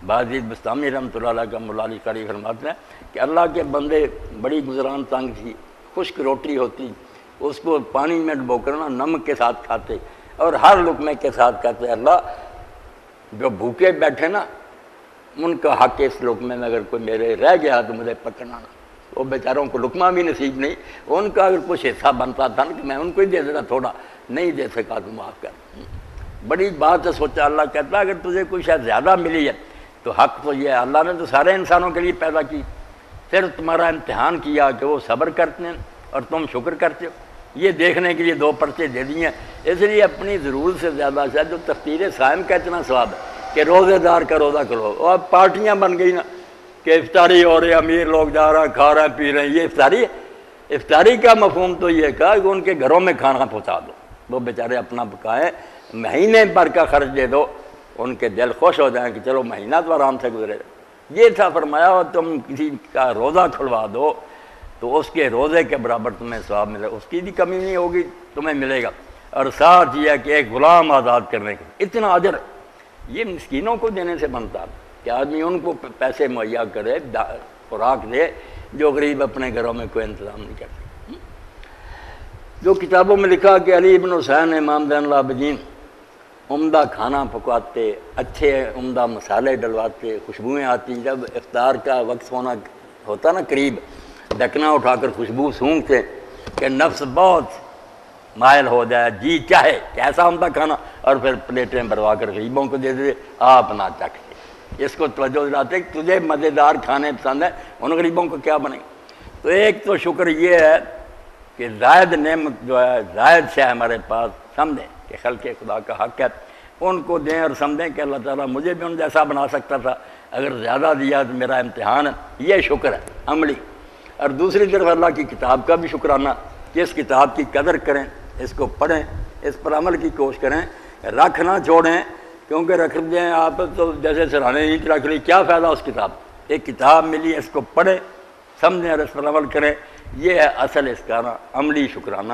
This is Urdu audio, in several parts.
باجید بستامی رحمۃ اللہ علیہ کا مولا علی قاری فرماتے ہیں کہ اللہ کے بندے بڑی گزران تنگ تھی، خشک روٹی ہوتی، اس کو پانی میں ڈبو کر نا نمک کے ساتھ کھاتے، اور ہر لقمے کے ساتھ کہتے اللہ جو بھوکے بیٹھے نا ان کا حق اس لقمے میں اگر کوئی میرے رہ گیا تو مجھے پکڑنا نہ۔ وہ بیچاروں کو لقمہ بھی نصیب نہیں، ان کا اگر کچھ حصہ بنتا تھا نا کہ میں ان کو ہی دے دیتا، تھوڑا نہیں دے سکا تو معاف کر۔ بڑی بات ہے، سوچا اللہ کہتا اگر تجھے کوئی شاید زیادہ ملی ہے تو حق تو یہ ہے، اللہ نے تو سارے انسانوں کے لیے پیدا کی، پھر تمہارا امتحان کیا کہ وہ صبر کرتے ہیں اور تم شکر کرتے ہو، یہ دیکھنے کے لیے 2 پرچے دے دیے ہیں۔ اس لیے اپنی ضرورت سے زیادہ شاید جو تفطیر صائم کا اتنا ثواب ہے کہ روزے دار کا روزہ کرو، اور اب پارٹیاں بن گئی نا کہ افطاری ہو رہی، امیر لوگ جا رہے ہیں کھا رہے ہیں پی رہے ہیں، یہ افطاری ہے؟ افطاری کا مفہوم تو یہ کہا کہ ان کے گھروں میں کھانا پہنچا دو، وہ بیچارے اپنا پکائیں، مہینے بھر کا خرچ دے دو، ان کے دل خوش ہو جائیں کہ چلو مہینہ تو آرام سے گزرے۔ یہ تھا فرمایا، اور تم کسی کا روزہ کھلوا دو تو اس کے روزے کے برابر تمہیں ثواب ملے، اس کی بھی کمی نہیں ہوگی، تمہیں ملے گا۔ اور ساتھ یہ ہے کہ ایک غلام آزاد کرنے کا اتنا اجر یہ مسکینوں کو دینے سے بنتا ہے کہ آدمی ان کو پیسے مہیا کرے، خوراک دے، جو غریب اپنے گھروں میں کوئی انتظام نہیں کرتے۔ جو کتابوں میں لکھا کہ علی بن حسین امام زین العابدین عمدہ کھانا پکواتے، اچھے عمدہ مسالے ڈلواتے، خوشبوئیں آتی، جب افطار کا وقت ہوتا نا قریب، ڈھکنا اٹھا کر خوشبو سونگتے کہ نفس بہت مائل ہو جائے، جی چاہے کہ ایسا عمدہ کھانا، اور پھر پلیٹیں بھروا کر غریبوں کو دے دیتے، آپ نہ چکھتے۔ اس کو توجہ دلاتے کہ تجھے مزیدار کھانے پسند ہیں، ان غریبوں کو کیا بنے۔ تو ایک تو شکر یہ ہے کہ زائد نعمت جو ہے، زائد سے ہمارے پاس، سمجھیں کہ خلق خدا کا حق ہے، ان کو دیں اور سمجھیں کہ اللہ تعالیٰ مجھے بھی ان جیسا بنا سکتا تھا، اگر زیادہ دیا تو میرا امتحان ہے، یہ شکر ہے عملی۔ اور دوسری طرف اللہ کی کتاب کا بھی شکرانہ کہ اس کتاب کی قدر کریں، اس کو پڑھیں، اس پر عمل کی کوشش کریں، رکھ نہ چھوڑیں، کیونکہ رکھ دیں آپ تو جیسے سرانے اینٹ رکھ لی، کیا فائدہ اس کتاب۔ ایک کتاب ملی، اس کو پڑھیں، سمجھیں اور اس پر عمل کریں، یہ ہے اصل اس کا عملی شکرانہ۔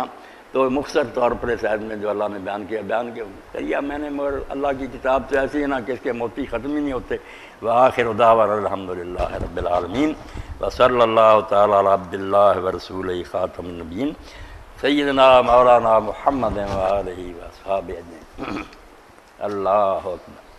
تو مختصر طور پر اس آیت میں جو اللہ نے بیان کیا میں نے، مگر اللہ کی کتاب تو ایسی ہے نا کہ اس کے موتی ختم ہی نہیں ہوتے۔ وآخر دعوانا الحمدللہ رب العالمین، وصلی اللہ تعالی علی عبد اللہ ورسولہ خاتم النبیین سیدنا مولانا محمد وآلہ وصحبہ اجمعین۔ اللہ اکبر۔